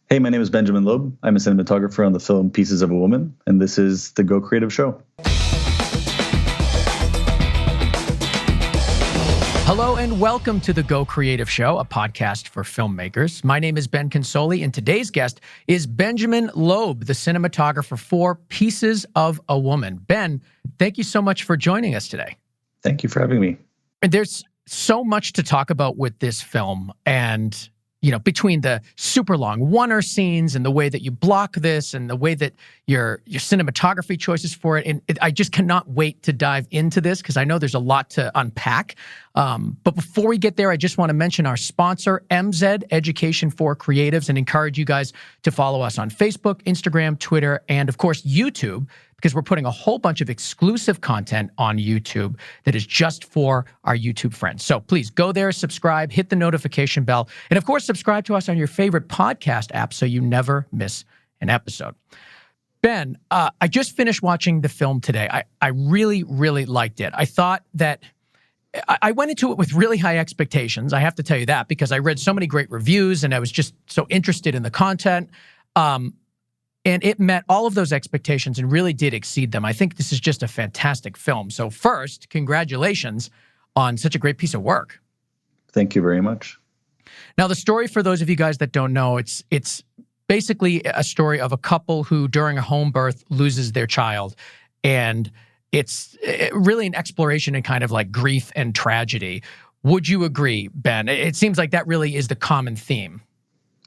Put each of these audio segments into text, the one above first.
Hey, my name is Benjamin Loeb. I'm a cinematographer on the film Pieces of a Woman, and this is the Go Creative Show. Hello and welcome to the Go Creative Show, a podcast for filmmakers. My name is Ben Consoli, and today's guest is Benjamin Loeb, the cinematographer for Pieces of a Woman. Ben, thank you so much for joining us today. Thank you for having me. And there's so much to talk about with this film, and between the super long one-er scenes and the way that you block this and the way that your cinematography choices for it. And I just cannot wait to dive into this because I know there's a lot to unpack. But before we get there, I just want to mention our sponsor, MZ Education for Creatives, and encourage you guys to follow us on Facebook, Instagram, Twitter, and of course, YouTube, because we're putting a whole bunch of exclusive content on YouTube that is just for our YouTube friends. So please go there, subscribe, hit the notification bell, and of course, subscribe to us on your favorite podcast app so you never miss an episode. Ben, I just finished watching the film today. I really, really liked it. I thought that I went into it with really high expectations. I have to tell you that because I read so many great reviews and I was just so interested in the content. And it met all of those expectations and really did exceed them. I think this is just a fantastic film. So first, congratulations on such a great piece of work. Thank you very much. Now, the story, for those of you guys that don't know, it's basically a story of a couple who, during a home birth, loses their child. And it's really an exploration in kind of like grief and tragedy. Would you agree, Ben? It seems like that really is the common theme.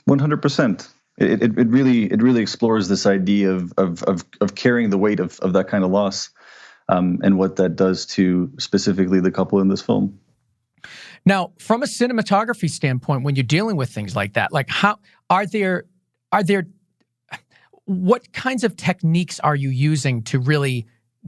100%. It really explores this idea of carrying the weight of that kind of loss, and what that does to specifically the couple in this film. Now, from a cinematography standpoint, when you're dealing with things like that, like how are there what kinds of techniques are you using to really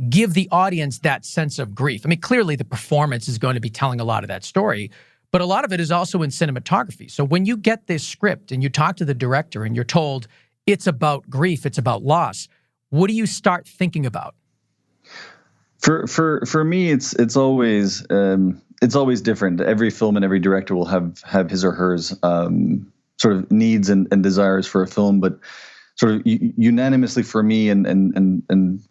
give the audience that sense of grief? I mean, clearly the performance is going to be telling a lot of that story, but a lot of it is also in cinematography. So when you get this script and you talk to the director and you're told it's about grief, it's about loss, what do you start thinking about? For me, it's always different. Every film and every director will have his or hers sort of needs and desires for a film, but sort of unanimously for me and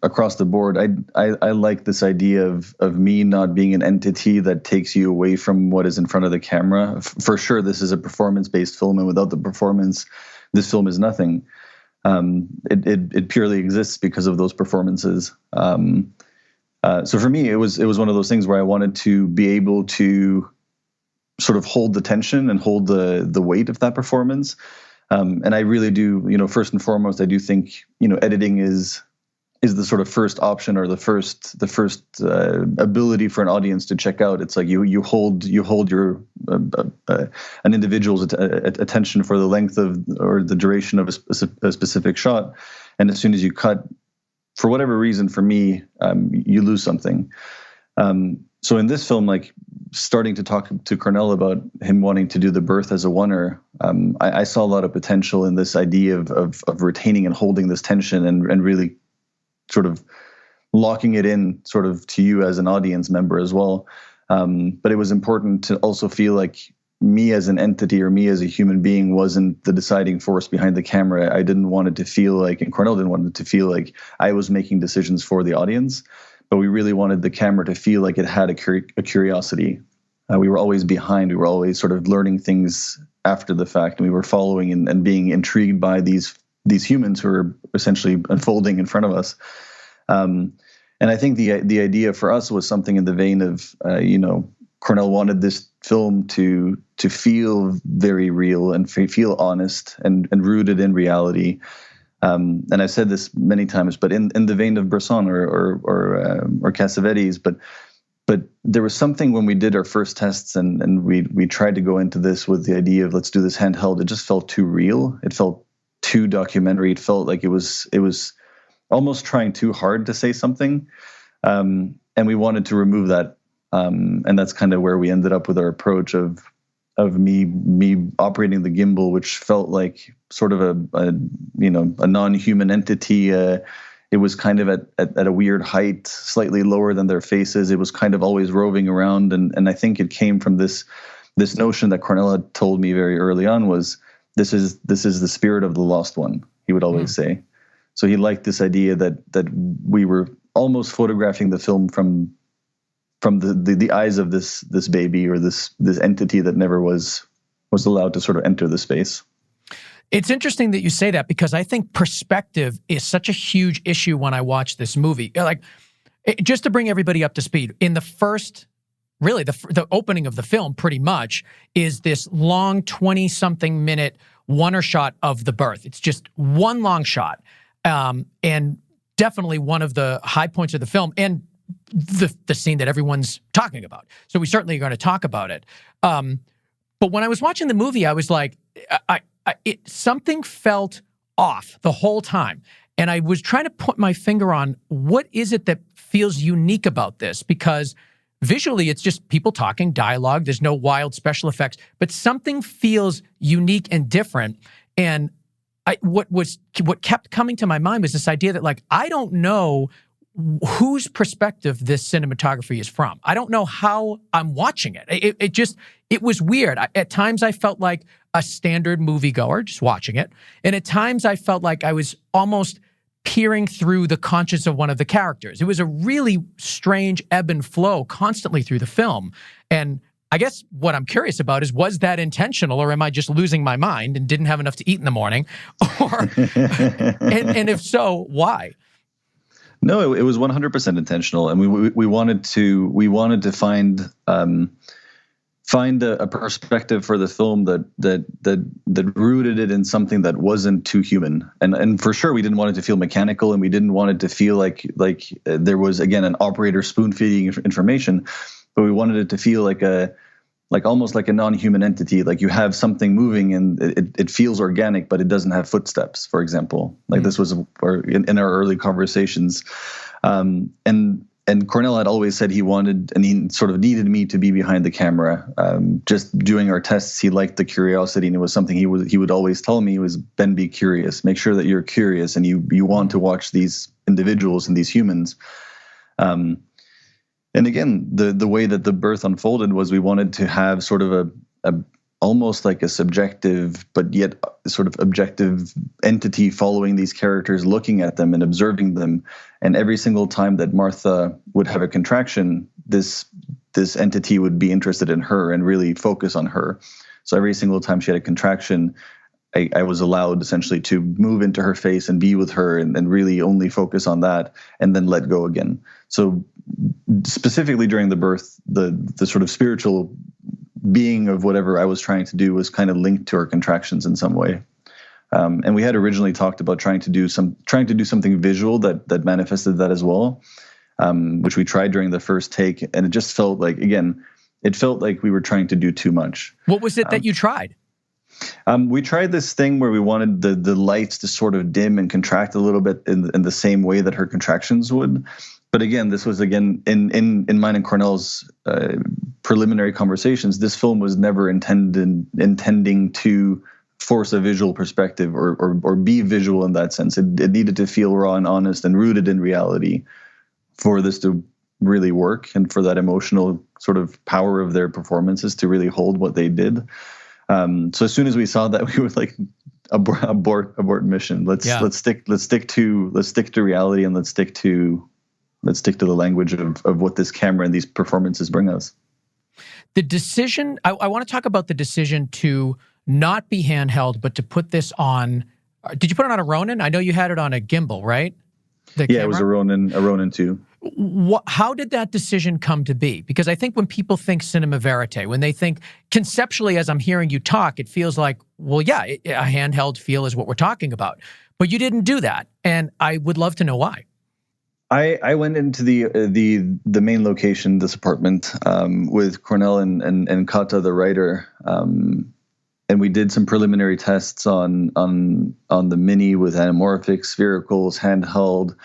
across the board, I like this idea of me not being an entity that takes you away from what is in front of the camera. For sure, this is a performance-based film, and without the performance, this film is nothing. It purely exists because of those performances. So for me, it was one of those things where I wanted to be able to sort of hold the tension and hold the weight of that performance. And I really do, first and foremost, I do think, editing is the sort of first option or the first ability for an audience to check out. It's like you hold your an individual's attention for the length of or the duration of a specific shot, and as soon as you cut, for whatever reason, for me, you lose something. So in this film, like starting to talk to Cornell about him wanting to do the birth as a one-er, I saw a lot of potential in this idea of retaining and holding this tension and really sort of locking it in sort of to you as an audience member as well. But it was important to also feel like me as an entity or me as a human being wasn't the deciding force behind the camera. I didn't want it to feel like, and Cornell didn't want it to feel like I was making decisions for the audience. But we really wanted the camera to feel like it had a curiosity. We were always behind. We were always sort of learning things after the fact, and we were following and being intrigued by these humans who are essentially unfolding in front of us. And I think the idea for us was something in the vein of, Cornell wanted this film to feel very real and feel honest and rooted in reality. And I've said this many times, but in the vein of Bresson or Cassavetes, but there was something when we did our first tests and we tried to go into this with the idea of let's do this handheld. It just felt too real. It felt too documentary. It felt like it was almost trying too hard to say something, and we wanted to remove that. And that's kind of where we ended up with our approach of me operating the gimbal, which felt like sort of a non-human entity. It was kind of at a weird height, slightly lower than their faces. It was kind of always roving around, and I think it came from this notion that Cornell had told me very early on was this is the spirit of the lost one, he would always say. So he liked this idea that we were almost photographing the film from the eyes of this baby, or this entity that never was allowed to sort of enter the space. It's interesting that you say that, because I think perspective is such a huge issue when I watch this movie. Like, just to bring everybody up to speed, in the first, really the opening of the film pretty much is this long 20-something minute one-er shot of the birth. It's just one long shot, and definitely one of the high points of the film, and the scene that everyone's talking about. So we certainly are going to talk about it. But when I was watching the movie, I was like, something felt off the whole time. And I was trying to put my finger on what is it that feels unique about this, because visually it's just people talking, dialogue, there's no wild special effects, but something feels unique and different. And what kept coming to my mind was this idea that, like, I don't know whose perspective this cinematography is from. I don't know how I'm watching it. It was weird. At times I felt like a standard moviegoer just watching it. And at times I felt like I was almost peering through the conscience of one of the characters. It was a really strange ebb and flow constantly through the film. And I guess what I'm curious about is, was that intentional, or am I just losing my mind and didn't have enough to eat in the morning? And if so, why? No, it was 100% intentional, and we wanted to find a perspective for the film that rooted it in something that wasn't too human, and for sure we didn't want it to feel mechanical, and we didn't want it to feel like there was, again, an operator spoon feeding information, but we wanted it to feel like almost like a non-human entity. Like, you have something moving and it feels organic, but it doesn't have footsteps, for example. Like this was in our early conversations. And Cornell had always said he wanted, and he sort of needed me to be behind the camera. Just doing our tests, he liked the curiosity, and it was something he would always tell me was, Ben, be curious. Make sure that you're curious and you want to watch these individuals and these humans. And again, the way that the birth unfolded was, we wanted to have sort of a almost like a subjective but yet sort of objective entity following these characters, looking at them and observing them. And every single time that Martha would have a contraction, this entity would be interested in her and really focus on her. So every single time she had a contraction, I was allowed essentially to move into her face and be with her and really only focus on that, and then let go again. So specifically during the birth, the sort of spiritual being of whatever I was trying to do was kind of linked to her contractions in some way. And we had originally talked about trying to do something visual that manifested that as well, which we tried during the first take, and it just felt like, again, it felt like we were trying to do too much. What was it that you tried? We tried this thing where we wanted the lights to sort of dim and contract a little bit in the same way that her contractions would. But again, this was, again, in mine and Cornell's preliminary conversations, this film was never intending to force a visual perspective or be visual in that sense. It needed to feel raw and honest and rooted in reality for this to really work, and for that emotional sort of power of their performances to really hold what they did. So as soon as we saw that, we were like, abort mission. Let's stick to reality, and let's stick to the language of what this camera and these performances bring us. The decision, I want to talk about the decision to not be handheld, but to put this on. Did you put it on a Ronin? I know you had it on a gimbal, right? It was a Ronin 2. How did that decision come to be? Because I think when people think cinema verite, when they think conceptually, as I'm hearing you talk, it feels like, well, yeah, a handheld feel is what we're talking about. But you didn't do that, and I would love to know why. I went into the main location, this apartment, with Cornell and Kata, the writer, and we did some preliminary tests on the Mini with anamorphic, sphericals, handheld,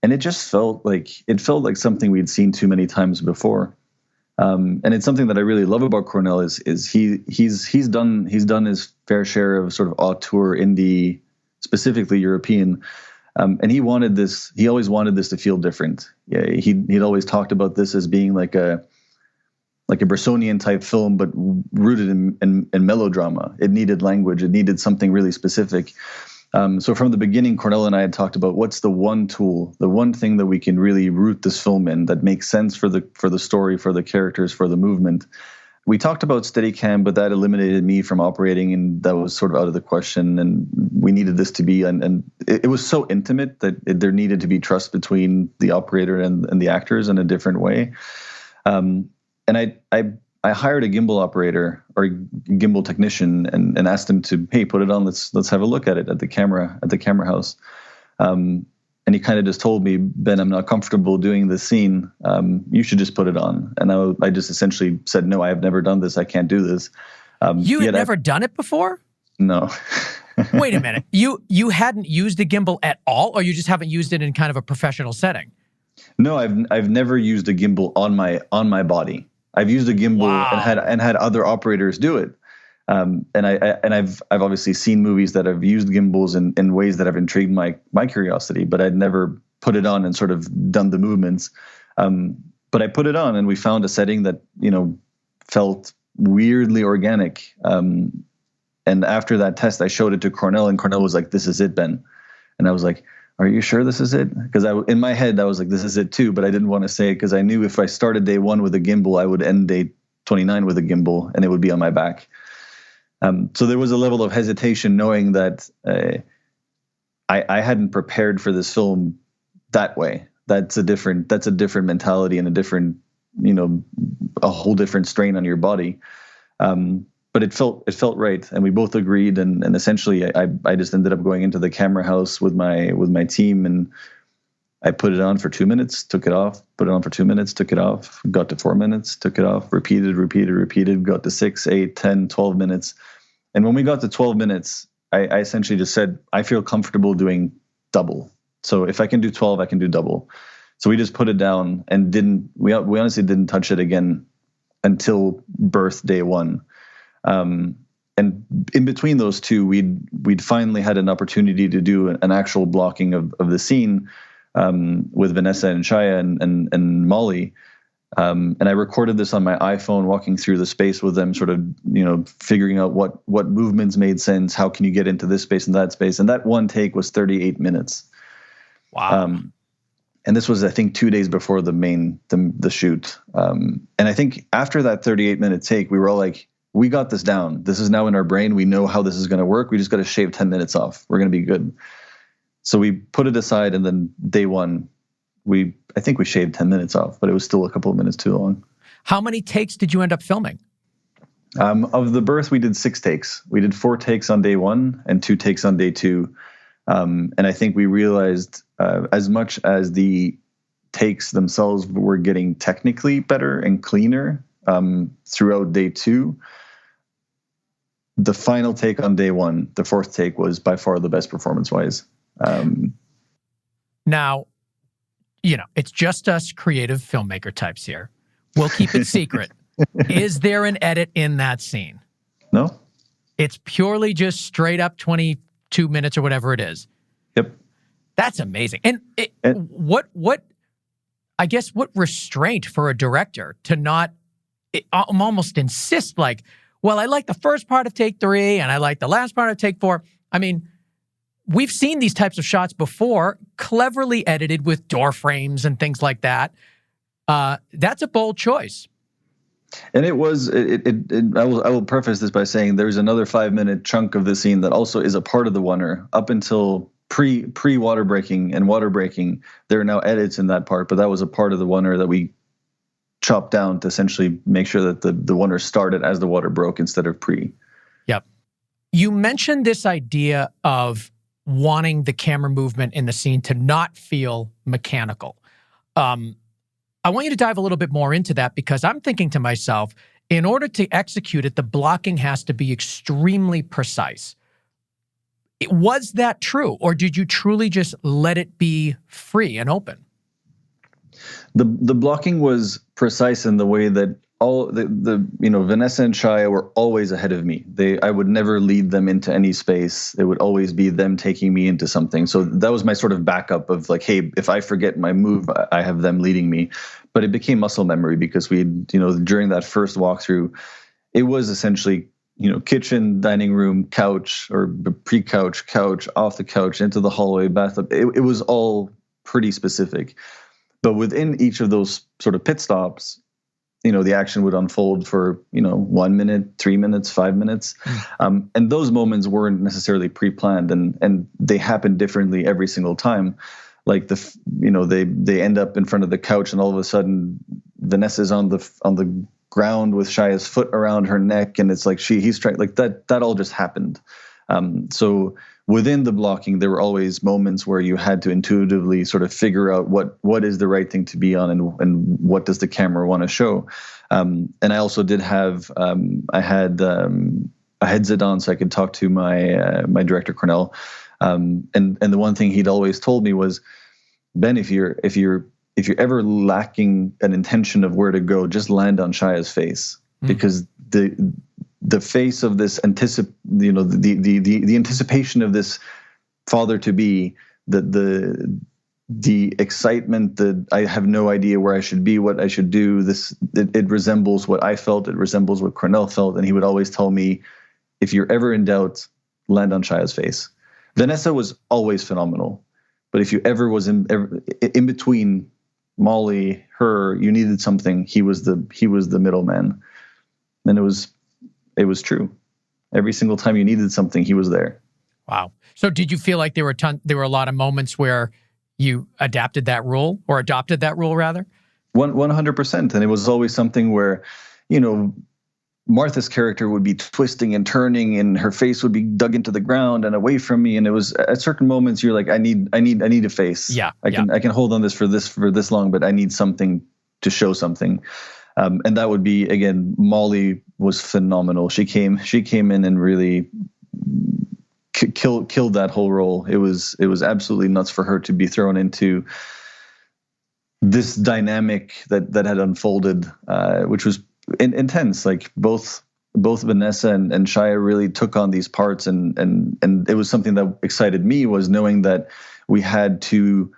and it just felt like something we'd seen too many times before. And it's something that I really love about Cornell is he's done his fair share of sort of auteur indie, specifically European. And he always wanted this to feel different. Yeah, he'd always talked about this as being like a like a Bressonian type film, but rooted in melodrama. It needed language. It needed something really specific. So from the beginning, Cornell and I had talked about what's the one tool, the one thing that we can really root this film in that makes sense for the story, for the characters, for the movement. We talked about Steadicam, but that eliminated me from operating, and that was sort of out of the question. And we needed this to be, and it was so intimate that there needed to be trust between the operator and the actors in a different way. And I hired a gimbal operator or a gimbal technician and asked him to, hey, put it on. Let's have a look at it at the camera house. And he kind of just told me, Ben, I'm not comfortable doing this scene. You should just put it on. And I just essentially said, no, I have never done this. I can't do this. You had never done it before? No. Wait a minute. You hadn't used a gimbal at all, or you just haven't used it in kind of a professional setting? No, I've never used a gimbal on my body. I've used a gimbal and had other operators do it. And I've obviously seen movies that have used gimbals in ways that have intrigued my curiosity, but I'd never put it on and sort of done the movements. But I put it on, and we found a setting that felt weirdly organic. And after that test, I showed it to Cornell, and Cornell was like, "This is it, Ben." And I was like, "Are you sure this is it?" Because in my head, I was like, "This is it too," but I didn't want to say it because I knew if I started day 1 with a gimbal, I would end day 29 with a gimbal, and it would be on my back. So there was a level of hesitation, knowing that I hadn't prepared for this film that way. That's a different mentality and a whole different strain on your body. But it felt right, and we both agreed. And essentially, I just ended up going into the camera house with my team, and I put it on for 2 minutes, took it off, put it on for 2 minutes, took it off, got to 4 minutes, took it off, repeated, got to 6, 8, 10, 12 minutes. And when we got to 12 minutes, I essentially just said, I feel comfortable doing double. So if I can do 12, I can do double. So we just put it down and we honestly didn't touch it again until birth day 1. And in between those two, we'd finally had an opportunity to do an actual blocking of the scene with Vanessa and Shia and Molly. And I recorded this on my iPhone, walking through the space with them, sort of, figuring out what movements made sense. How can you get into this space and that space? And that one take was 38 minutes. Wow. And this was, I think, 2 days before the shoot. And I think after that 38-minute take, we were all like, we got this down. This is now in our brain. We know how this is going to work. We just got to shave 10 minutes off. We're going to be good. So we put it aside, and then day 1, I think we shaved 10 minutes off, but it was still a couple of minutes too long. How many takes did you end up filming? Of the birth, we did 6 takes. We did 4 takes on day 1 and 2 takes on day 2. And I think we realized as much as the takes themselves were getting technically better and cleaner throughout day 2, the final take on day 1, the 4th take, was by far the best performance-wise. Now, it's just us creative filmmaker types here. We'll keep it secret. Is there an edit in that scene? No. It's purely just straight up 22 minutes or whatever it is. Yep. That's amazing. And what restraint for a director to not almost insist, like, well, I like the first part of take 3 and I like the last part of take 4. I mean, we've seen these types of shots before, cleverly edited with door frames and things like that. That's a bold choice. And it was. I will preface this by saying there's another 5-minute chunk of the scene that also is a part of the oneer. Up until pre water breaking and water breaking, there are now edits in that part, but that was a part of the oneer that we chopped down to essentially make sure that the oneer started as the water broke instead of pre. Yep. You mentioned this idea of wanting the camera movement in the scene to not feel mechanical. I want you to dive a little bit more into that, because I'm thinking to myself, in order to execute it, the blocking has to be extremely precise. Was that true, or did you truly just let it be free and open? The blocking was precise in the way that all the Vanessa and Shia were always ahead of me. I would never lead them into any space. It would always be them taking me into something. So that was my sort of backup of like, hey, if I forget my move, I have them leading me. But it became muscle memory because during that first walkthrough, it was essentially kitchen, dining room, couch, or pre-couch, couch, off the couch, into the hallway, bathtub. It was all pretty specific. But within each of those sort of pit stops, the action would unfold for 1 minute, 3 minutes, 5 minutes, and those moments weren't necessarily pre-planned, and they happened differently every single time. Like they end up in front of the couch, and all of a sudden Vanessa's on the ground with Shia's foot around her neck, and it's like he's trying, like that all just happened. So within the blocking, there were always moments where you had to intuitively sort of figure out what is the right thing to be on, and what does the camera want to show. And I also did have I had headset on, so I could talk to my director Cornell. And the one thing he'd always told me was, Ben, if you're ever lacking an intention of where to go, just land on Shia's face, because the face of this the anticipation of this father to be, the excitement that I have no idea where I should be, what I should do. It resembles what I felt. It resembles what Cornell felt, and he would always tell me, if you're ever in doubt, land on Shia's face. Vanessa was always phenomenal, but if you ever was in between Molly, her, you needed something, he was the middleman. And it was true. Every single time you needed something, he was there. Wow. So did you feel like there were a lot of moments where you adopted that rule rather? 100%. And it was always something where, Martha's character would be twisting and turning, and her face would be dug into the ground and away from me. And it was at certain moments you're like, I need a face. Yeah. I can hold on this for this long, but I need something to show something. And that would be, again, Molly was phenomenal. She came in and really killed that whole role. It was absolutely nuts for her to be thrown into this dynamic that had unfolded, which was intense. Like both Vanessa and Shia really took on these parts, and it was something that excited me, was knowing that we had two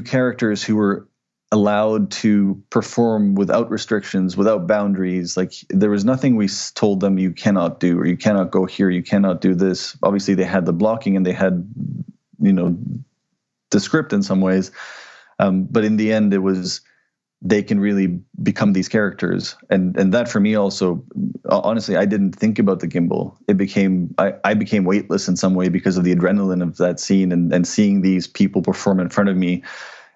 characters who were allowed to perform without restrictions, without boundaries. Like there was nothing we told them you cannot do, or you cannot go here, you cannot do this. Obviously they had the blocking and they had the script in some ways, but in the end it was, they can really become these characters. And that for me also, honestly, I didn't think about the gimbal. I became weightless in some way because of the adrenaline of that scene, and seeing these people perform in front of me,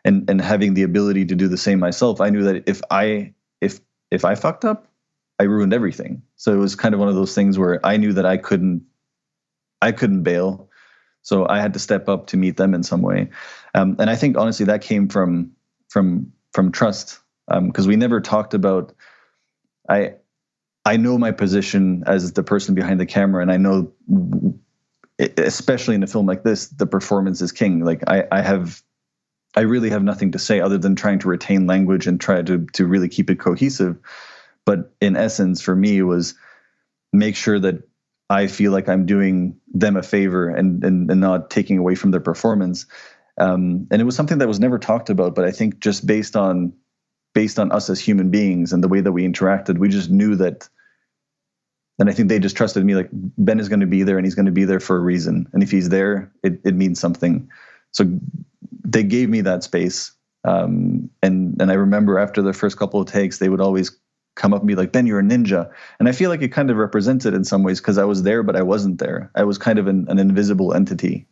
and having the ability to do the same myself. I knew that if I fucked up, I ruined everything. So it was kind of one of those things where I knew that I couldn't bail. So I had to step up to meet them in some way. And I think honestly that came from trust, because we never talked about, I know my position as the person behind the camera, and I know, especially in a film like this, the performance is king. Like I really have nothing to say other than trying to retain language and try to really keep it cohesive. But in essence, for me, it was make sure that I feel like I'm doing them a favor and not taking away from their performance. And it was something that was never talked about, but I think just based on us as human beings and the way that we interacted, we just knew that. And I think they just trusted me, like, Ben is going to be there, and he's going to be there for a reason. And if he's there, it means something. So they gave me that space. And I remember after the first couple of takes, they would always come up and be like, Ben, you're a ninja. And I feel like it kind of represents it in some ways, because I was there, but I wasn't there. I was kind of an invisible entity.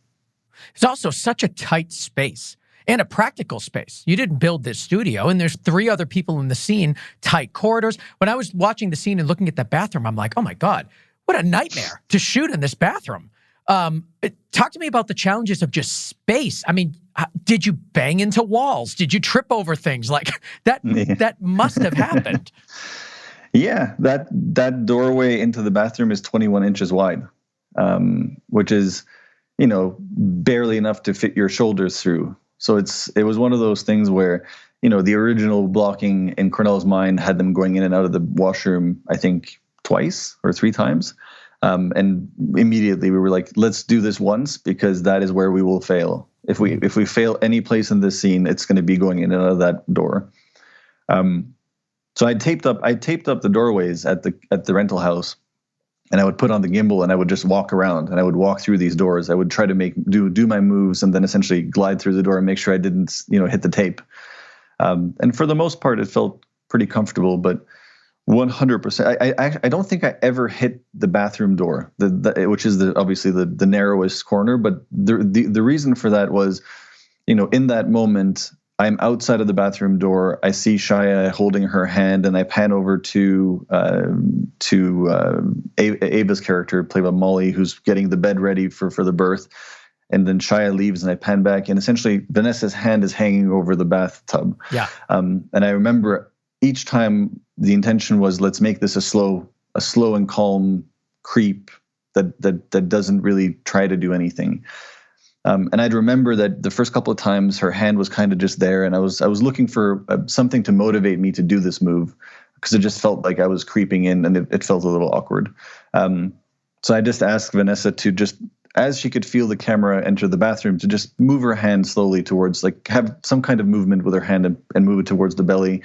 It's also such a tight space and a practical space. You didn't build this studio, and there's 3 other people in the scene, tight corridors. When I was watching the scene and looking at that bathroom, I'm like, oh my God, what a nightmare to shoot in this bathroom. Talk to me about the challenges of just space. I mean, did you bang into walls? Did you trip over things? Like that, that must have happened. Yeah, that doorway into the bathroom is 21 inches wide, which is, barely enough to fit your shoulders through. So it was one of those things where, the original blocking in Cornell's mind had them going in and out of the washroom, I think twice or three times. And immediately we were like, let's do this once, because that is where we will fail. If we fail any place in this scene, it's going to be going in and out of that door. So I taped up the doorways at the rental house, and I would put on the gimbal and I would just walk around and I would walk through these doors. I would try to do my moves and then essentially glide through the door and make sure I didn't, hit the tape. And for the most part, it felt pretty comfortable, but 100%. I don't think I ever hit the bathroom door, which is obviously the narrowest corner. But the reason for that was, in that moment, I'm outside of the bathroom door. I see Shia holding her hand, and I pan over to Ava's character, played by Molly, who's getting the bed ready for the birth. And then Shia leaves, and I pan back, and essentially Vanessa's hand is hanging over the bathtub. Yeah. And I remember each time the intention was, let's make this a slow and calm creep that doesn't really try to do anything. And I'd remember that the first couple of times her hand was kind of just there, and I was looking for something to motivate me to do this move, because it just felt like I was creeping in, and it felt a little awkward. So I just asked Vanessa to just, as she could feel the camera enter the bathroom, to just move her hand slowly towards, like, have some kind of movement with her hand and move it towards the belly,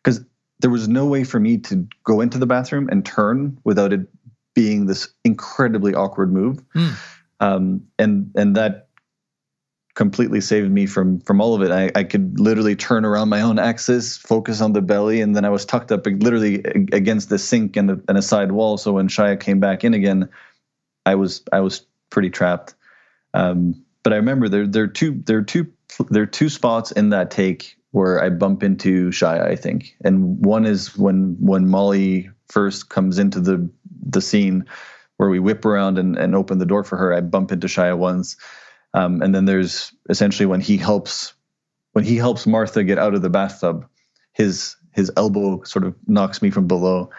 because there was no way for me to go into the bathroom and turn without it being this incredibly awkward move. And that completely saved me from all of it. I could literally turn around my own axis, focus on the belly, and then I was tucked up literally against the sink and a side wall. So when Shia came back in again, I was pretty trapped. But I remember there are two spots in that take where I bump into Shia, I think. And one is when Molly first comes into the scene, where we whip around and open the door for her. I bump into Shia once. And then there's essentially when he helps Martha get out of the bathtub, his elbow sort of knocks me from below.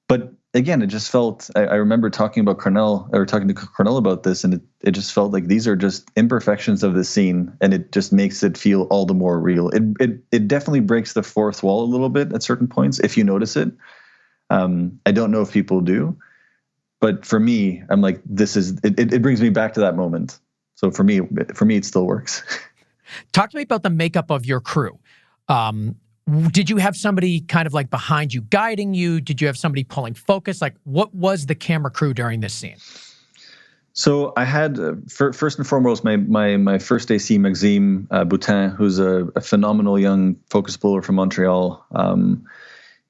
But again, it just felt, I remember talking to Cornell about this, and it just felt like these are just imperfections of the scene, and it just makes it feel all the more real. It definitely breaks the fourth wall a little bit at certain points, if you notice it. I don't know if people do, but for me, I'm like, it brings me back to that moment. So for me, it still works. Talk to me about the makeup of your crew. Did you have somebody kind of like behind you guiding you? Did you have somebody pulling focus? Like, what was the camera crew during this scene? So I had, first and foremost, my first AC, Maxime Boutin, who's a phenomenal young focus puller from Montreal.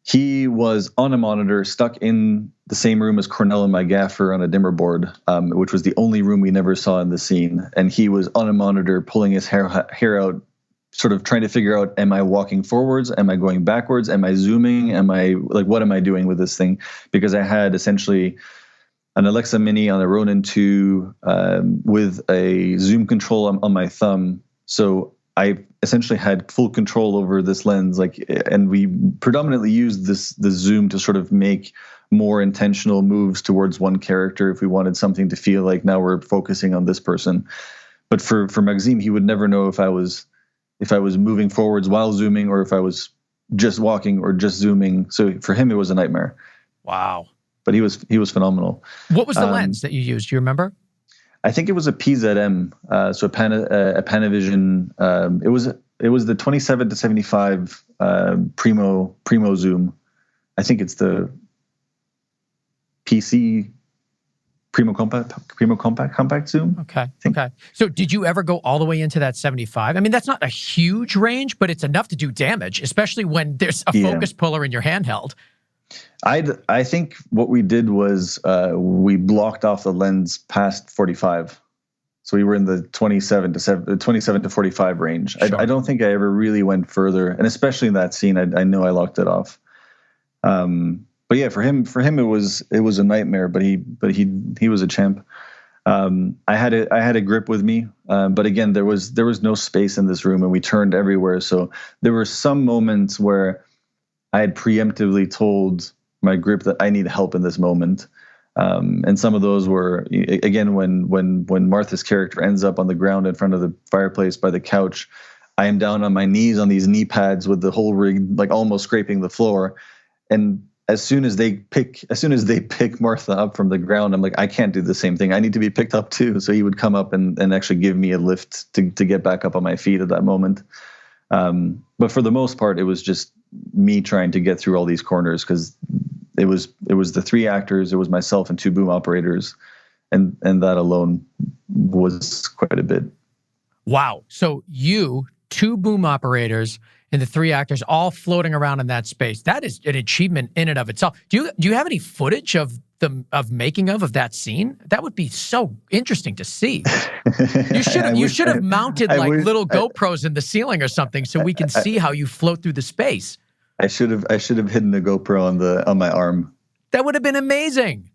He was on a monitor, stuck in the same room as Cornell and my gaffer on a dimmer board, which was the only room we never saw in the scene. And he was on a monitor pulling his hair out, sort of trying to figure out, am I walking forwards? Am I going backwards? Am I zooming? What am I doing with this thing? Because I had essentially an Alexa Mini on a Ronin 2 with a zoom control on my thumb. So I essentially had full control over this lens, and we predominantly used the zoom to sort of make more intentional moves towards one character if we wanted something to feel like now we're focusing on this person. But for Maxime, he would never know if I was moving forwards while zooming, or if I was just walking or just zooming. So for him, it was a nightmare. Wow. But he was phenomenal. What was the lens that you used? Do you remember? I think it was a PZM, so a Panavision. It was the 27-75 Primo zoom. I think it's the PC Primo compact zoom. Okay. So did you ever go all the way into that 75? I mean, that's not a huge range, but it's enough to do damage, especially when there's a focus puller in your handheld. I think what we did was we blocked off the lens past 45. So we were in the 27 to 45 range. Sure. I don't think I ever really went further, and especially in that scene, I know I locked it off. But yeah, for him it was a nightmare. But he was a champ. I had a grip with me, but again, there was no space in this room, and we turned everywhere. So there were some moments where I had preemptively told my grip that I need help in this moment. And some of those were, again, when Martha's character ends up on the ground in front of the fireplace by the couch, I am down on my knees on these knee pads with the whole rig like almost scraping the floor. And as soon as they pick Martha up from the ground, I'm like, I can't do the same thing. I need to be picked up too. So he would come up and actually give me a lift to get back up on my feet at that moment. But for the most part, it was just me trying to get through all these corners, because it was the three actors, it was myself and two boom operators, and that alone was quite a bit. Wow. So you, two boom operators, and the three actors all floating around in that space. That is an achievement in and of itself. Do you have any footage of making of that scene? That would be so interesting to see. You should have mounted little GoPros in the ceiling or something so we can see how you float through the space. I should have hidden a GoPro on my arm. That would have been amazing.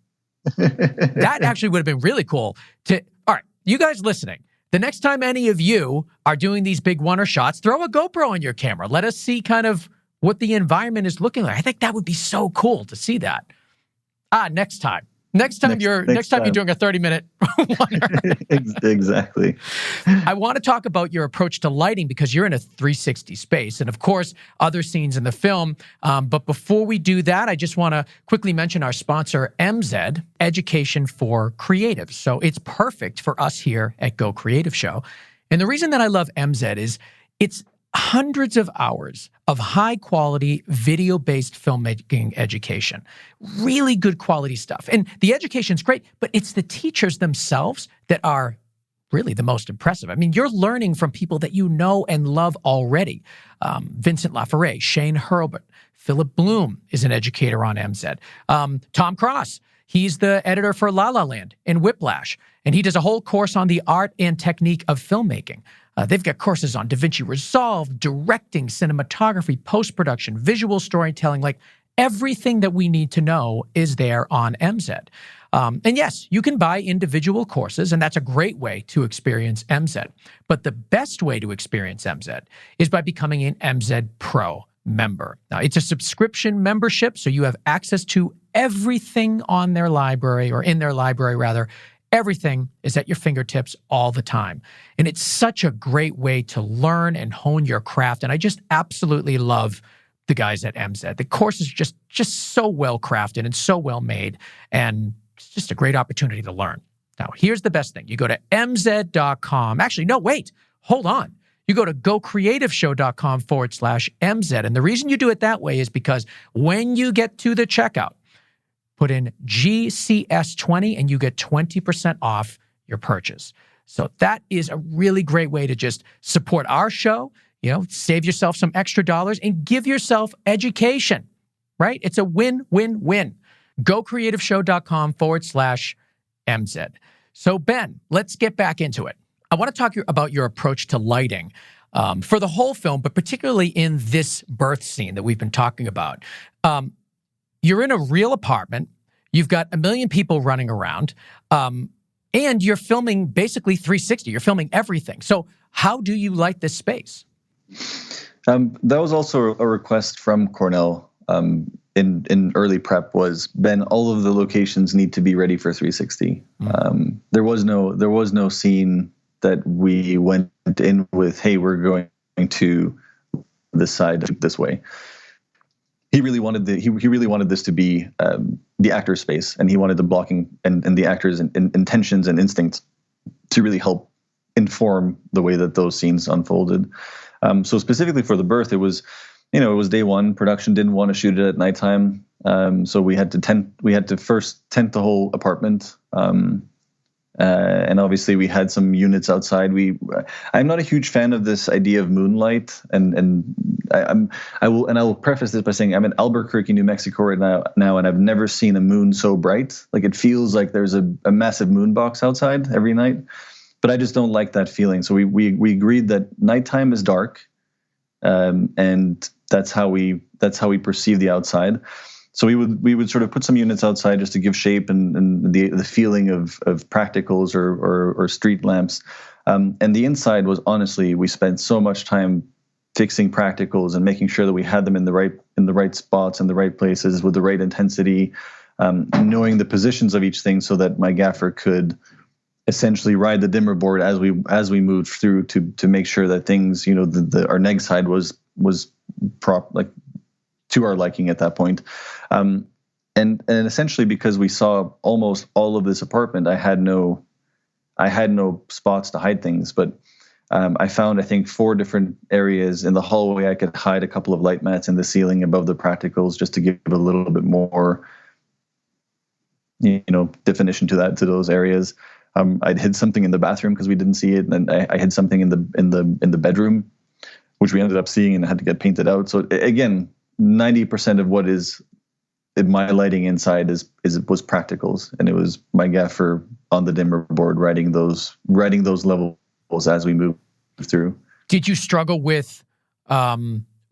That actually would have been really cool. All right, you guys listening, the next time any of you are doing these big one-er shots, throw a GoPro on your camera. Let us see kind of what the environment is looking like. I think that would be so cool to see that. Next time you're doing a 30-minute one-er. Exactly. I want to talk about your approach to lighting, because you're in a 360 space, and of course, other scenes in the film. But before we do that, I just want to quickly mention our sponsor, MZ, Education for Creatives. So it's perfect for us here at Go Creative Show. And the reason that I love MZ is it's hundreds of hours of high-quality, video-based filmmaking education. Really good quality stuff. And the education's great, but it's the teachers themselves that are really the most impressive. I mean, you're learning from people that you know and love already. Vincent Laforet, Shane Hurlbut, Philip Bloom is an educator on MZ. Tom Cross, he's the editor for La La Land and Whiplash, and he does a whole course on the art and technique of filmmaking. They've got courses on DaVinci Resolve, directing, cinematography, post-production, visual storytelling. Like, everything that we need to know is there on MZ. And yes, you can buy individual courses, and that's a great way to experience MZ. But the best way to experience MZ is by becoming an MZ Pro member. Now, it's a subscription membership, so you have access to everything on their library, or in their library, rather. Everything is at your fingertips all the time. And it's such a great way to learn and hone your craft. And I just absolutely love the guys at MZ. The course is just so well crafted and so well made. And it's just a great opportunity to learn. Now, here's the best thing. You go to mz.com. Actually, no, wait, hold on. You go to gocreativeshow.com/MZ. And the reason you do it that way is because when you get to the checkout, put in GCS20 and you get 20% off your purchase. So that is a really great way to just support our show, save yourself some extra dollars and give yourself education, right? It's a win-win-win. GoCreativeshow.com/MZ. So Ben, let's get back into it. I want to talk about your approach to lighting for the whole film, but particularly in this birth scene that we've been talking about. You're in a real apartment, you've got a million people running around, and you're filming basically 360. You're filming everything. So how do you light this space? That was also a request from Cornell in early prep. Was, Ben, all of the locations need to be ready for 360. There was no scene that we went in with, hey, we're going to this side this way. He really wanted this to be the actor's space, and he wanted the blocking and the actors' intentions and instincts to really help inform the way that those scenes unfolded. So specifically for the birth, it was day one. Production didn't want to shoot it at nighttime, so we had to first tent the whole apartment. And obviously we had some units outside. I'm not a huge fan of this idea of moonlight, and I will preface this by saying I'm in Albuquerque, New Mexico right now, and I've never seen a moon so bright. Like, it feels like there's a massive moon box outside every night, but I just don't like that feeling. So we agreed that nighttime is dark, and that's how we perceive the outside. So we would sort of put some units outside just to give shape and the feeling of practicals or street lamps. And the inside was, honestly, we spent so much time fixing practicals and making sure that we had them in the right spots and the right places with the right intensity. knowing the positions of each thing so that my gaffer could essentially ride the dimmer board as we moved through to make sure that things, our neg side was to our liking at that point. And essentially because we saw almost all of this apartment, I had no spots to hide things, but I found, I think, 4 different areas in the hallway I could hide a couple of light mats in the ceiling above the practicals just to give a little bit more, definition to those areas. I'd hid something in the bathroom because we didn't see it, and I hid something in the bedroom, which we ended up seeing and had to get painted out. So again, 90% of what is in my lighting inside was practicals, and it was my gaffer on the dimmer board writing those levels as we moved through. Did you struggle with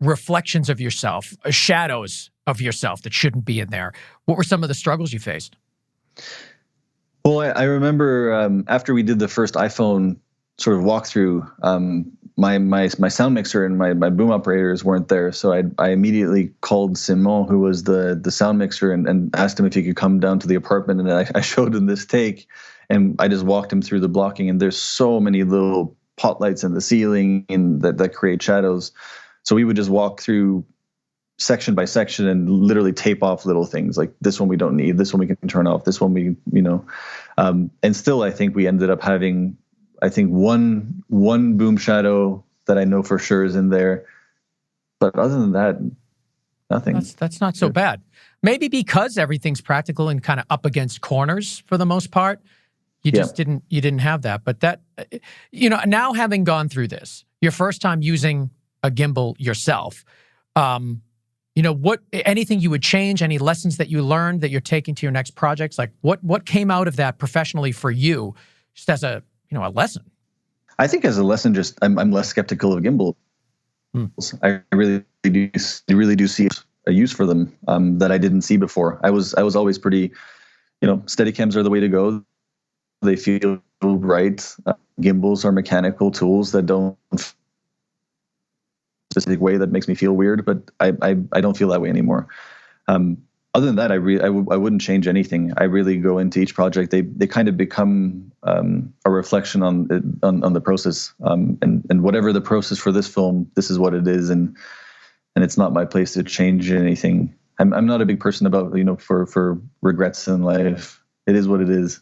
reflections of yourself, shadows of yourself that shouldn't be in there? What were some of the struggles you faced? Well, I remember after we did the first iPhone sort of walkthrough, my sound mixer and my boom operators weren't there, so I immediately called Simon, who was the sound mixer, and asked him if he could come down to the apartment, and I showed him this take, and I just walked him through the blocking, and there's so many little pot lights in the ceiling and that create shadows, so we would just walk through section by section and literally tape off little things like this one we don't need, this one we can turn off, this one we and still I think we ended up having one boom shadow that I know for sure is in there, but other than that, nothing. That's not so bad. Maybe because everything's practical and kind of up against corners for the most part, you just didn't have that. But that, now having gone through this, your first time using a gimbal yourself, anything you would change, any lessons that you learned that you're taking to your next projects? Like what came out of that professionally for you, just as a lesson? I think as a lesson, just I'm less skeptical of gimbals. I really do see a use for them that I didn't see before. I was always pretty, Steadicams are the way to go. They feel right. Gimbals are mechanical tools that don't specific way that makes me feel weird, but I don't feel that way anymore. Other than that, I wouldn't change anything. I really go into each project. They kind of become a reflection on the process, and whatever the process for this film, this is what it is, and it's not my place to change anything. I'm not a big person about for regrets in life. It is what it is.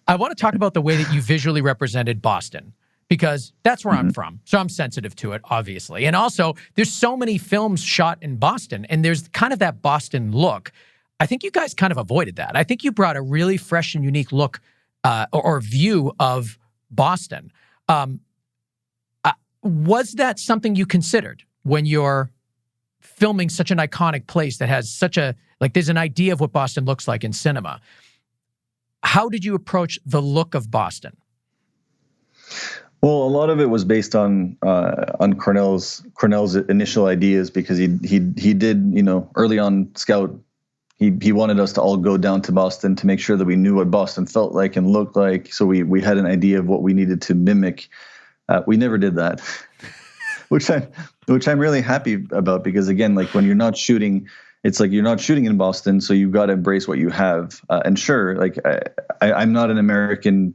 I want to talk about the way that you visually represented Boston, because that's where I'm from. So I'm sensitive to it, obviously. And also, there's so many films shot in Boston, and there's kind of that Boston look. I think you guys kind of avoided that. I think you brought a really fresh and unique look or view of Boston. Was that something you considered when you're filming such an iconic place that has there's an idea of what Boston looks like in cinema? How did you approach the look of Boston? Well, a lot of it was based on Cornell's initial ideas, because he did, early on Scout, he wanted us to all go down to Boston to make sure that we knew what Boston felt like and looked like. So we had an idea of what we needed to mimic. We never did that, which I'm really happy about, because again, like when you're not shooting, it's like you're not shooting in Boston, so you've got to embrace what you have. And sure, like I'm not an American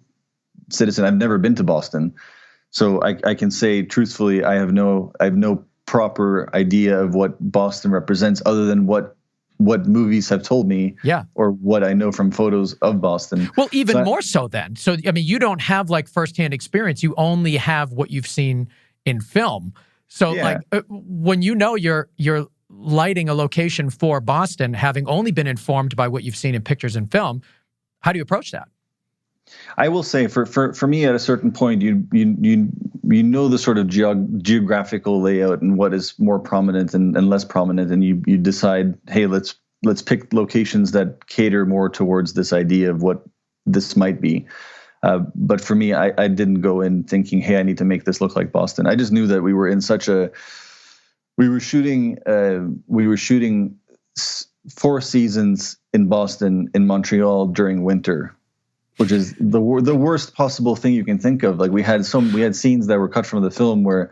citizen. I've never been to Boston, so I can say truthfully, I have no proper idea of what Boston represents, other than what movies have told me, or what I know from photos of Boston. Well, even more so then. So I mean, you don't have like firsthand experience. You only have what you've seen in film. So when you're lighting a location for Boston, having only been informed by what you've seen in pictures and film, how do you approach that? I will say for me, at a certain point, you know the sort of geographical layout and what is more prominent and less prominent, and you decide, hey, let's pick locations that cater more towards this idea of what this might be. But for me, I didn't go in thinking, hey, I need to make this look like Boston. I just knew that we were shooting 4 seasons in Boston, in Montreal during winter, which is the worst possible thing you can think of. Like we had scenes that were cut from the film where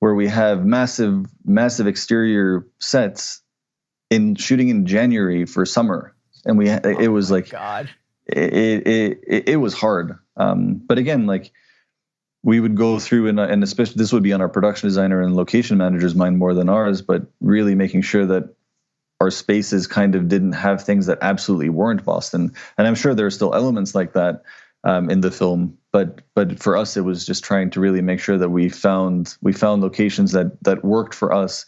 we have massive exterior sets in shooting in January for summer, and it was like God. It was hard. But again, like we would go through and especially this would be on our production designer and location manager's mind more than ours, but really making sure that our spaces kind of didn't have things that absolutely weren't Boston. And I'm sure there are still elements like that in the film, but for us, it was just trying to really make sure that we found locations that worked for us.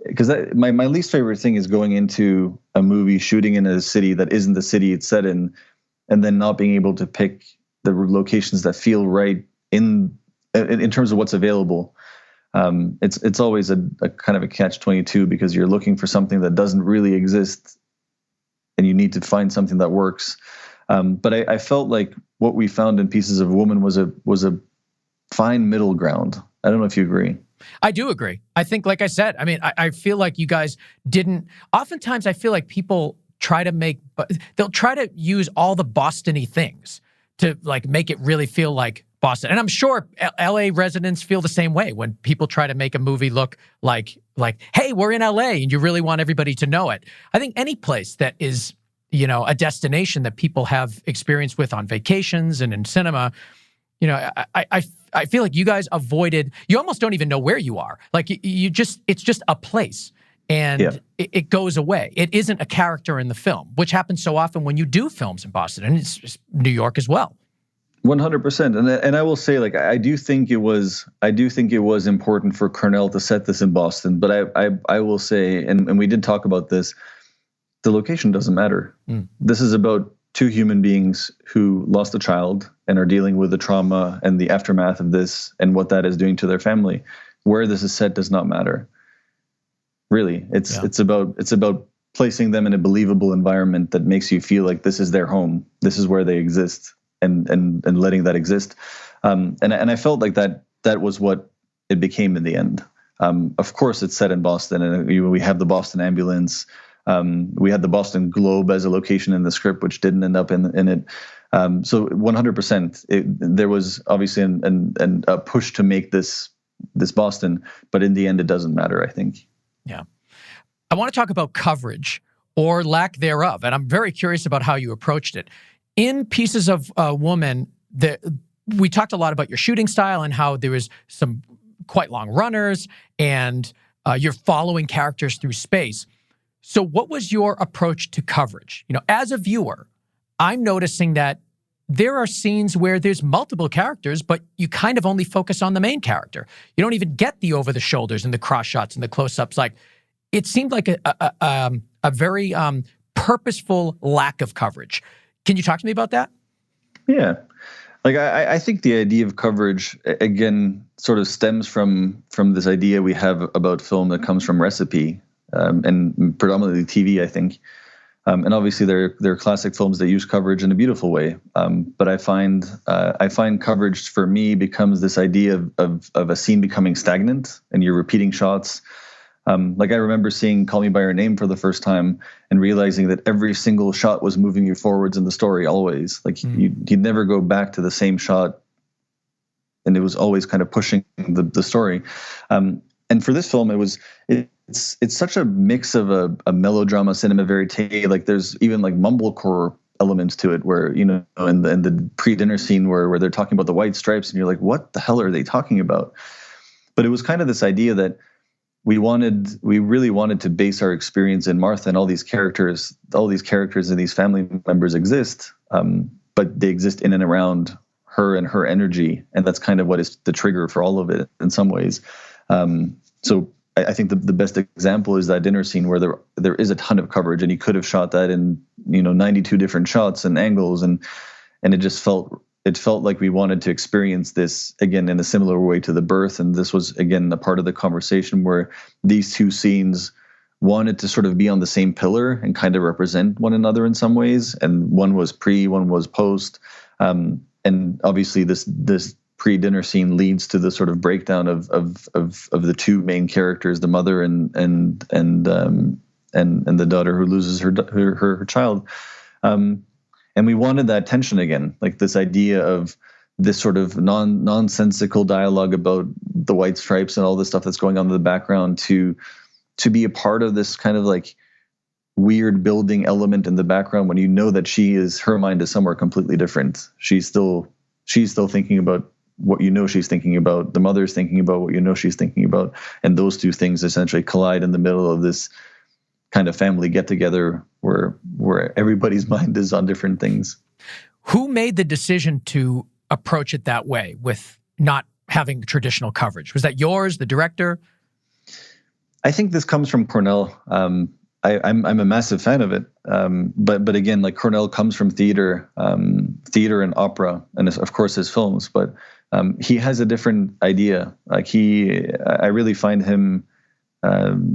Because my least favorite thing is going into a movie, shooting in a city that isn't the city it's set in, and then not being able to pick the locations that feel right in terms of what's available. It's always a kind of a catch-22 because you're looking for something that doesn't really exist, and you need to find something that works. But I felt like what we found in Pieces of a Woman was a fine middle ground. I don't know if you agree. I do agree. I think, like I said, I mean, I feel like you guys didn't. Oftentimes, I feel like people they'll try to use all the Boston-y things to like make it really feel like Boston. And I'm sure LA residents feel the same way when people try to make a movie look like, hey, we're in LA and you really want everybody to know it. I think any place that is, a destination that people have experience with on vacations and in cinema, I feel like you guys avoided, you almost don't even know where you are. Like it's just a place and it goes away. It isn't a character in the film, which happens so often when you do films in Boston, and it's just New York as well. 100%. And I will say, like, I do think it was important for Cornell to set this in Boston, but I will say, and we did talk about this, the location doesn't matter. This is about two human beings who lost a child and are dealing with the trauma and the aftermath of this and what that is doing to their family. Where this is set does not matter. Really, it's about placing them in a believable environment that makes you feel like this is their home. This is where they exist, and letting that exist. And I felt like that was what it became in the end. Of course, it's set in Boston, and we have the Boston ambulance. We had the Boston Globe as a location in the script, which didn't end up in it. So 100%, there was obviously a push to make this Boston, but in the end, it doesn't matter, I think. Yeah. I want to talk about coverage or lack thereof, and I'm very curious about how you approached it. In Pieces of a Woman, we talked a lot about your shooting style and how there was some quite long runners, and you're following characters through space. So what was your approach to coverage? As a viewer, I'm noticing that there are scenes where there's multiple characters, but you kind of only focus on the main character. You don't even get the over the shoulders and the cross shots and the close-ups. Like, it seemed like a very purposeful lack of coverage. Can you talk to me about that? Yeah. Like, I think the idea of coverage, again, sort of stems from this idea we have about film that comes from recipe, and predominantly TV, I think. And obviously there are classic films that use coverage in a beautiful way. But I find coverage for me becomes this idea of a scene becoming stagnant and you're repeating shots. Like I remember seeing Call Me By Your Name for the first time and realizing that every single shot was moving you forwards in the story always. Like you'd never go back to the same shot, and it was always kind of pushing the story. And for this film, it's such a mix of a melodrama, cinema verite. Like there's even like mumblecore elements to it, where in the pre-dinner scene where they're talking about the white stripes, and you're like, what the hell are they talking about? But it was kind of this idea that we really wanted to base our experience in Martha, and all these characters and these family members exist, but they exist in and around her and her energy, and that's kind of what is the trigger for all of it in some ways. So I think the best example is that dinner scene where there is a ton of coverage, and you could have shot that in 92 different shots and angles, and it just felt like we wanted to experience this again in a similar way to The Birth. And this was again a part of the conversation where these two scenes wanted to sort of be on the same pillar and kind of represent one another in some ways. And one was pre, one was post. And obviously this pre-dinner scene leads to the sort of breakdown of the two main characters, the mother and the daughter who loses her child. And we wanted that tension again, like this idea of this sort of nonsensical dialogue about the white stripes and all this stuff that's going on in the background to be a part of this kind of like weird building element in the background when you know that her mind is somewhere completely different. She's still thinking about what you know she's thinking about. The mother's thinking about what you know she's thinking about. And those two things essentially collide in the middle of this kind of family get together where everybody's mind is on different things. Who made the decision to approach it that way with not having traditional coverage? Was that yours, the director? I think this comes from Cornell. I'm a massive fan of it, but again, like Cornell comes from theater and opera, and of course his films. But he has a different idea. Like I really find him.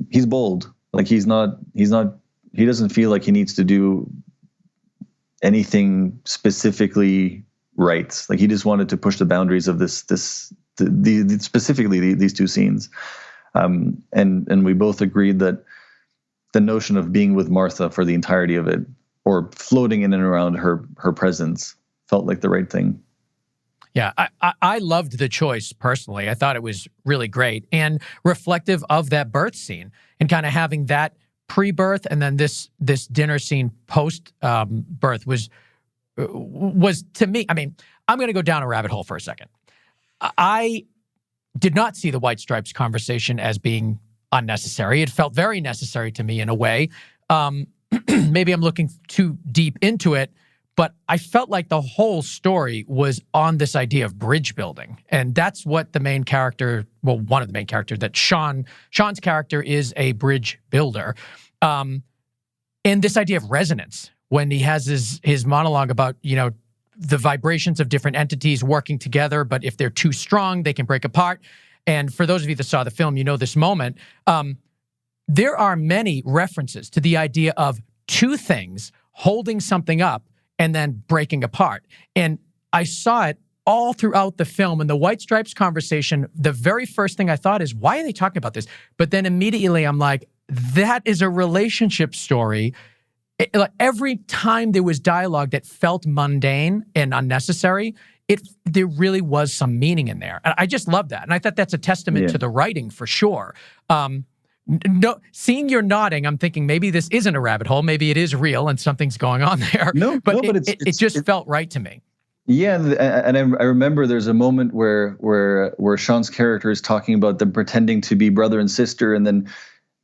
He's bold. Like he doesn't feel like he needs to do anything specifically right. Like he just wanted to push the boundaries of specifically these two scenes. And we both agreed that the notion of being with Martha for the entirety of it, or floating in and around her presence, felt like the right thing. Yeah, I loved the choice personally. I thought it was really great and reflective of that birth scene, and kind of having that pre-birth and then this dinner scene post birth was to me. I mean, I'm going to go down a rabbit hole for a second. I did not see the White Stripes conversation as being unnecessary. It felt very necessary to me in a way. Maybe I'm looking too deep into it, but I felt like the whole story was on this idea of bridge building. And that's what the main character, well, one of the main characters, that Sean's character is a bridge builder. And this idea of resonance, when he has his monologue about, the vibrations of different entities working together, but if they're too strong, they can break apart. And for those of you that saw the film, this moment. There are many references to the idea of two things holding something up and then breaking apart. And I saw it all throughout the film. In the White Stripes conversation, the very first thing I thought is, why are they talking about this? But then immediately I'm like, that is a relationship story. Every time there was dialogue that felt mundane and unnecessary, there really was some meaning in there. And I just love that. And I thought that's a testament to the writing for sure. No, seeing you're nodding, I'm thinking maybe this isn't a rabbit hole. Maybe it is real and something's going on there. But it just felt right to me. Yeah, and I remember there's a moment where Sean's character is talking about them pretending to be brother and sister, and then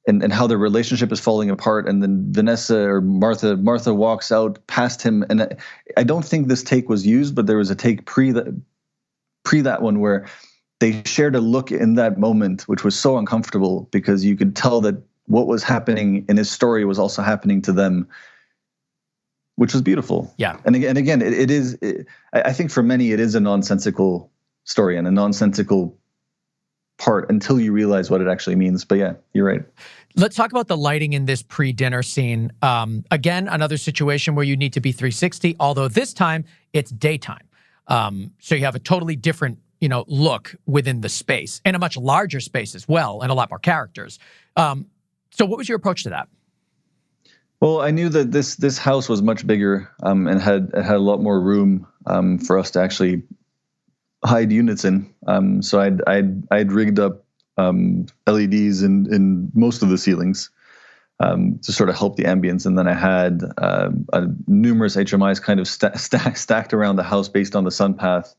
and how their relationship is falling apart, and then Vanessa or Martha walks out past him, and I don't think this take was used, but there was a take pre that one where they shared a look in that moment, which was so uncomfortable because you could tell that what was happening in his story was also happening to them, which was beautiful. Yeah. And again, I think for many, it is a nonsensical story and a nonsensical part until you realize what it actually means. But yeah, you're right. Let's talk about the lighting in this pre-dinner scene. Again, another situation where you need to be 360, although this time it's daytime. So you have a totally different look within the space, and a much larger space as well, and a lot more characters. So what was your approach to that? Well, I knew that this house was much bigger and had a lot more room for us to actually hide units in. So I'd rigged up LEDs in most of the ceilings to sort of help the ambience, and then I had numerous HMIs kind of stacked around the house based on the sun path.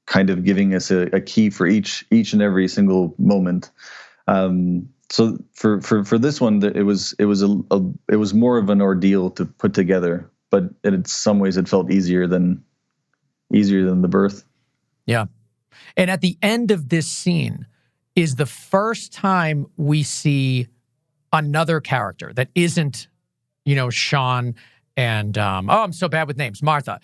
Kind of giving us a key for each and every single moment. So for this one, it was more of an ordeal to put together, but in some ways it felt easier than the birth. Yeah. And at the end of this scene is the first time we see another character that isn't, Sean and I'm so bad with names, Martha.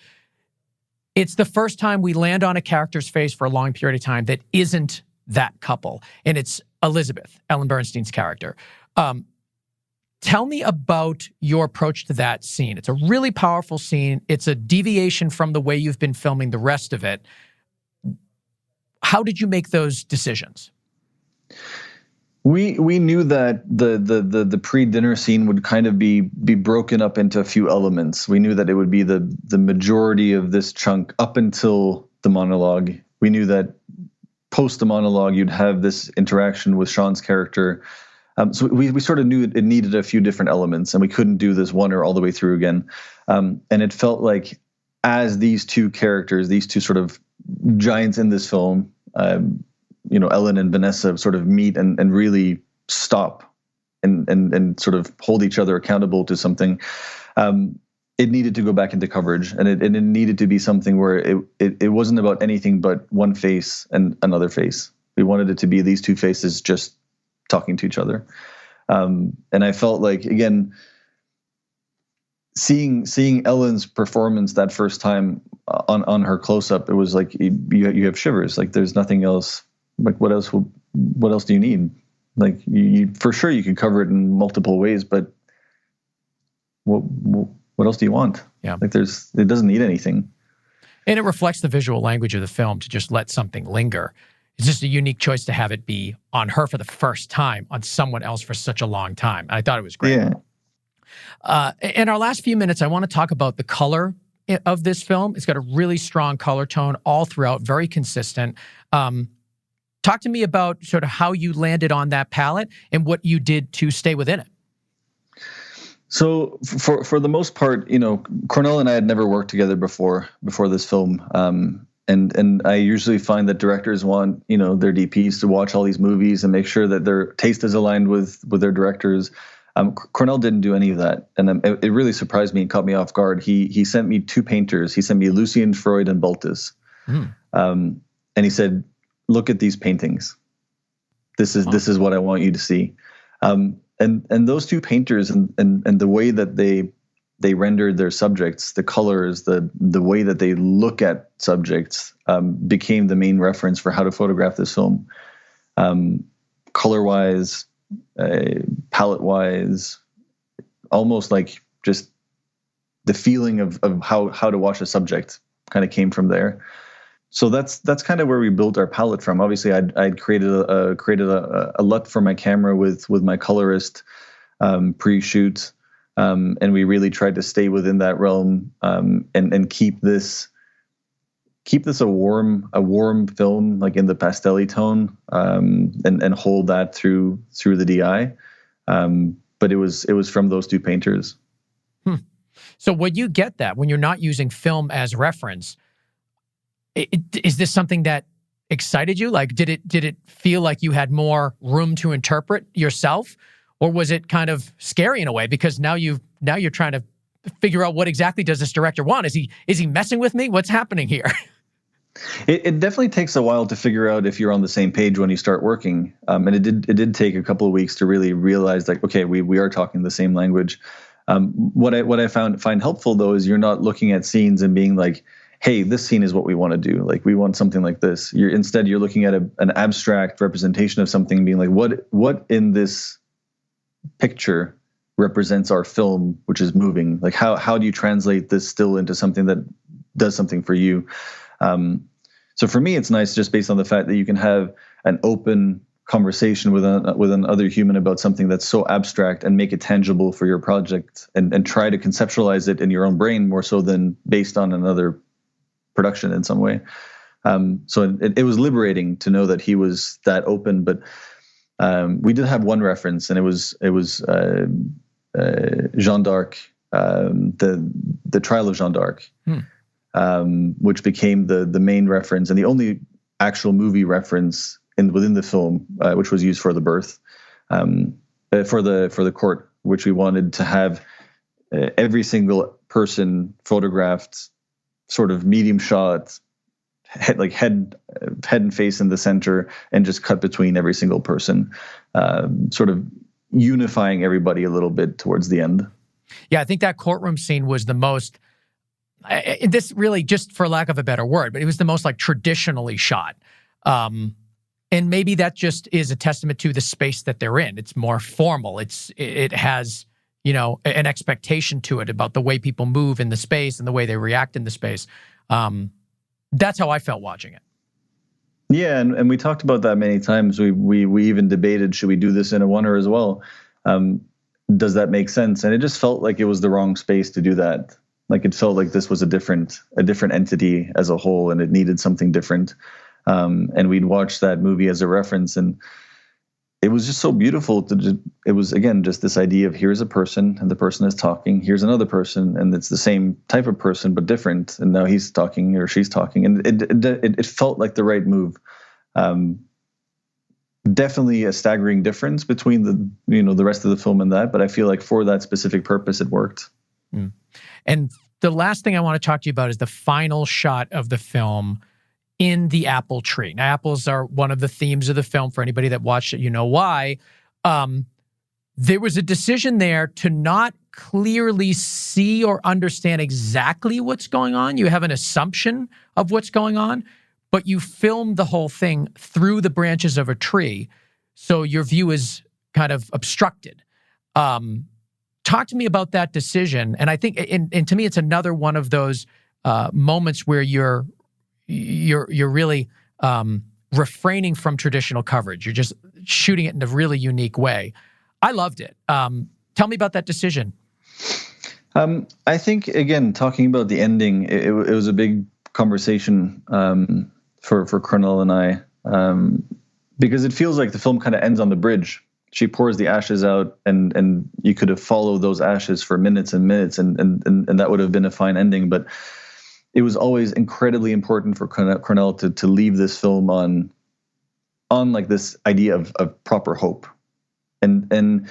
It's the first time we land on a character's face for a long period of time that isn't that couple. And it's Elizabeth, Ellen Bernstein's character. Tell me about your approach to that scene. It's a really powerful scene. It's a deviation from the way you've been filming the rest of it. How did you make those decisions? We knew that the pre-dinner scene would kind of be broken up into a few elements. We knew that it would be the majority of this chunk up until the monologue. We knew that post the monologue, you'd have this interaction with Sean's character, So we sort of knew it needed a few different elements, and we couldn't do this one or all the way through again. And it felt like as these two characters, these two sort of giants in this film, Ellen and Vanessa sort of meet and really stop and sort of hold each other accountable to something. It needed to go back into coverage, and it needed to be something where it wasn't about anything but one face and another face. We wanted it to be these two faces just talking to each other. And I felt like, again, seeing Ellen's performance that first time on her close-up, it was like you have shivers. Like there's nothing else. Like what else do you need? Like you for sure you could cover it in multiple ways, but what else do you want? Yeah. Like it doesn't need anything. And it reflects the visual language of the film to just let something linger. It's just a unique choice to have it be on her for the first time, on someone else for such a long time. I thought it was great. Yeah. In our last few minutes, I want to talk about the color of this film. It's got a really strong color tone all throughout, very consistent. Talk to me about sort of how you landed on that palette and what you did to stay within it. So for the most part, Cornell and I had never worked together before this film. And I usually find that directors want, their DPs to watch all these movies and make sure that their taste is aligned with their directors. Cornell didn't do any of that. And it really surprised me and caught me off guard. He sent me two painters. He sent me Lucien Freud and Baltus. And he said, look at these paintings. This is what I want you to see. And those two painters and the way that they rendered their subjects, the colors, the way that they look at subjects, became the main reference for how to photograph this film. Color-wise, palette-wise, almost like just the feeling of how to watch a subject kind of came from there. So that's kind of where we built our palette from. Obviously, I'd created a LUT for my camera with my colorist pre-shoot, and we really tried to stay within that realm and keep this a warm film, like in the pastel-y tone, and hold that through the DI. But it was from those two painters. So when you get that, when you're not using film as reference, is this something that excited you? Like, did it feel like you had more room to interpret yourself, or was it kind of scary in a way because now you're trying to figure out what exactly does this director want? Is he messing with me? What's happening here? It definitely takes a while to figure out if you're on the same page when you start working, and it did take a couple of weeks to really realize, like, okay, we are talking the same language. What I find helpful though is you're not looking at scenes and being like, hey, this scene is what we want to do. Like, we want something like this. Instead, you're looking at an abstract representation of something and being like, what in this picture represents our film, which is moving? Like, how do you translate this still into something that does something for you? So for me, it's nice just based on the fact that you can have an open conversation with another human about something that's so abstract and make it tangible for your project and try to conceptualize it in your own brain more so than based on another production in some way. So it was liberating to know that he was that open, but we did have one reference, and it was Jeanne d'Arc, the trial of Jeanne d'Arc, which became the main reference and the only actual movie reference within the film, which was used for the birth, for the court, which we wanted to have every single person photographed sort of medium shot, head and face in the center, and just cut between every single person, sort of unifying everybody a little bit towards the end. Yeah, I think that courtroom scene was the most, this really, just for lack of a better word, but it was the most like traditionally shot. And maybe that just is a testament to the space that they're in. It's more formal. It has, an expectation to it about the way people move in the space and the way they react in the space. That's how I felt watching it. Yeah, and we talked about that many times. We even debated, should we do this in a one-er as well? Does that make sense? And it just felt like it was the wrong space to do that. Like, it felt like this was a different entity as a whole, and it needed something different. And we'd watched that movie as a reference, and it was just so beautiful it was, again, just this idea of here's a person and the person is talking, here's another person and it's the same type of person but different, and now he's talking or she's talking, and it felt like the right move. Definitely a staggering difference between the rest of the film and that, but I feel like for that specific purpose it worked. And the last thing I want to talk to you about is the final shot of the film in the apple tree. Now, apples are one of the themes of the film. For anybody that watched it, you know why. There was a decision there to not clearly see or understand exactly what's going on. You have an assumption of what's going on, but you filmed the whole thing through the branches of a tree, so your view is kind of obstructed. Talk to me about that decision. And I think, and to me, it's another one of those moments where you're really refraining from traditional coverage. You're just shooting it in a really unique way. I loved it. Tell me about that decision. I think, again, talking about the ending, it was a big conversation for Cornell and I, because it feels like the film kind of ends on the bridge. She pours the ashes out, and you could have followed those ashes for minutes and minutes, and that would have been a fine ending. But it was always incredibly important for Cornell to leave this film on like this idea of proper hope, and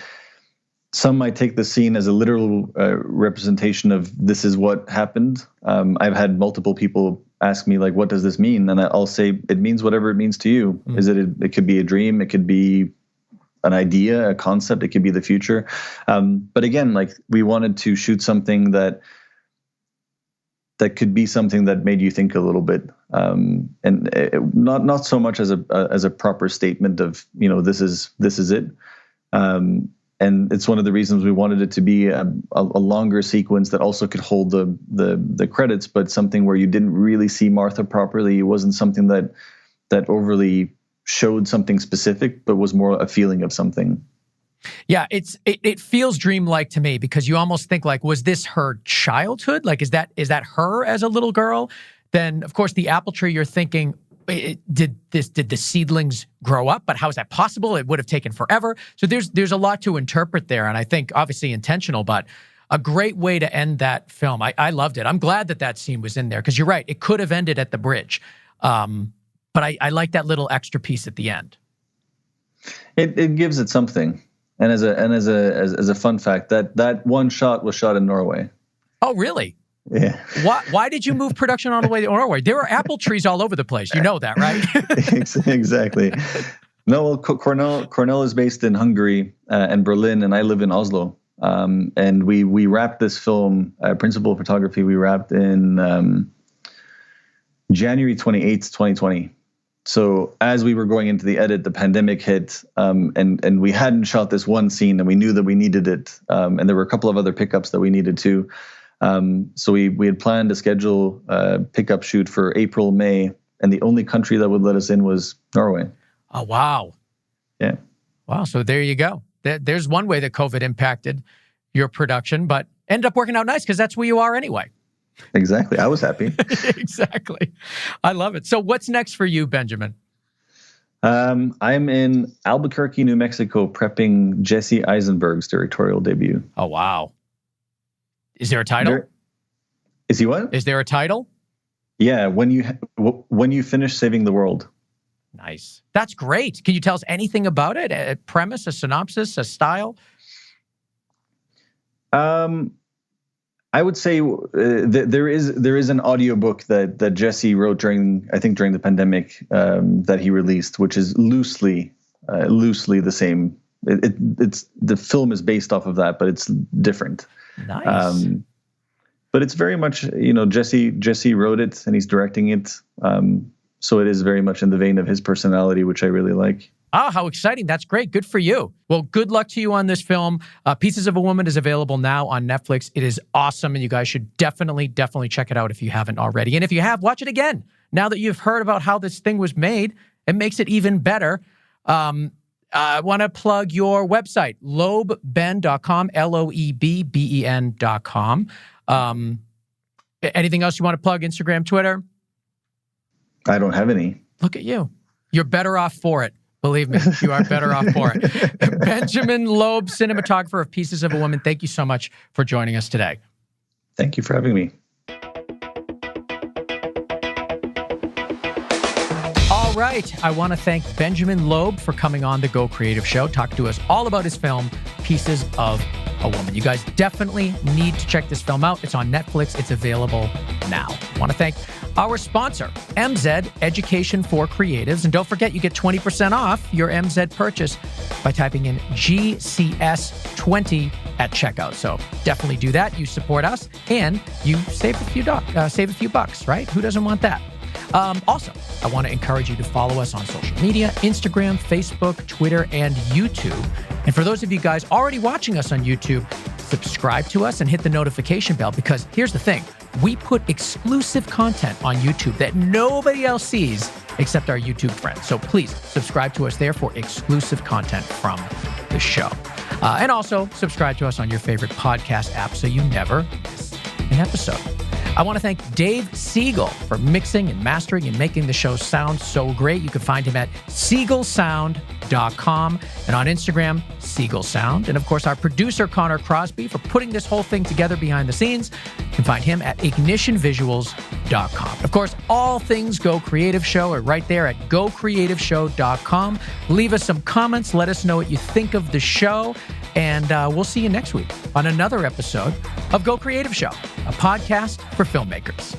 some might take the scene as a literal representation of this is what happened. I've had multiple people ask me, like, what does this mean? And I'll say it means whatever it means to you. Is it could be a dream, it could be an idea, a concept, it could be the future. But again, like, we wanted to shoot something that could be something that made you think a little bit, and not so much as a proper statement of, this is it. And it's one of the reasons we wanted it to be a longer sequence that also could hold the credits, but something where you didn't really see Martha properly. It wasn't something that overly showed something specific, but was more a feeling of something. Yeah, it feels dreamlike to me, because you almost think, like, was this her childhood? Like, is that her as a little girl? Then, of course, the apple tree, you're thinking, did the seedlings grow up? But how is that possible? It would have taken forever. So there's a lot to interpret there, and I think obviously intentional, but a great way to end that film. I loved it. I'm glad that scene was in there, because you're right, it could have ended at the bridge. But I like that little extra piece at the end. It gives it something. And as a fun fact, that one shot was shot in Norway. Oh, really? Yeah. Why did you move production all the way to Norway? There are apple trees all over the place. You know that, right? Exactly. No, well, Cornell is based in Hungary and Berlin, and I live in Oslo. And we wrapped this film, principal photography, we wrapped in January 28th, 2020. So as we were going into the edit, the pandemic hit, and we hadn't shot this one scene, and we knew that we needed it. And there were a couple of other pickups that we needed too. So we had planned to schedule a pickup shoot for April, May, and the only country that would let us in was Norway. Oh, wow. Yeah. Wow. So there you go. There's one way that COVID impacted your production, but ended up working out nice, because that's where you are anyway. Exactly. I was happy. Exactly. I love it. So what's next for you, Benjamin? I'm in Albuquerque, New Mexico, prepping Jesse Eisenberg's directorial debut. Oh, wow. Is there a title? Is he what? Is there a title? Yeah, when you finish saving the world. Nice. That's great. Can you tell us anything about it? A premise, a synopsis, a style? I would say there is an audiobook that Jesse wrote during the pandemic, that he released, which is loosely the same. It's the film is based off of that, but it's different. Nice. But it's very much, Jesse wrote it and he's directing it. So it is very much in the vein of his personality, which I really like. Oh, how exciting. That's great. Good for you. Well, good luck to you on this film. Pieces of a Woman is available now on Netflix. It is awesome, and you guys should definitely check it out if you haven't already. And if you have, watch it again. Now that you've heard about how this thing was made, it makes it even better. I want to plug your website, loebben.com, LOEBBEN.com. Anything else you want to plug? Instagram, Twitter? I don't have any. Look at you. You're better off for it. Believe me, you are better off for it. Benjamin Loeb, cinematographer of Pieces of a Woman, thank you so much for joining us today. Thank you for having me. All right. I want to thank Benjamin Loeb for coming on the Go Creative Show, talking to us all about his film, Pieces of a Woman. You guys definitely need to check this film out. It's on Netflix. It's available now. I want to thank our sponsor, MZ Education for Creatives. And don't forget, you get 20% off your MZ purchase by typing in GCS20 at checkout. So definitely do that. You support us and you save a few bucks, right? Who doesn't want that? Also, I want to encourage you to follow us on social media, Instagram, Facebook, Twitter, and YouTube. And for those of you guys already watching us on YouTube, subscribe to us and hit the notification bell, because here's the thing. We put exclusive content on YouTube that nobody else sees except our YouTube friends. So please subscribe to us there for exclusive content from the show. And also subscribe to us on your favorite podcast app so you never miss an episode. I want to thank Dave Siegel for mixing and mastering and making the show sound so great. You can find him at siegelsound.com and on Instagram, SiegelSound. And of course, our producer, Connor Crosby, for putting this whole thing together behind the scenes. You can find him at ignitionvisuals.com. Of course, all things Go Creative Show are right there at gocreativeshow.com. Leave us some comments. Let us know what you think of the show. And we'll see you next week on another episode of Go Creative Show, a podcast for filmmakers.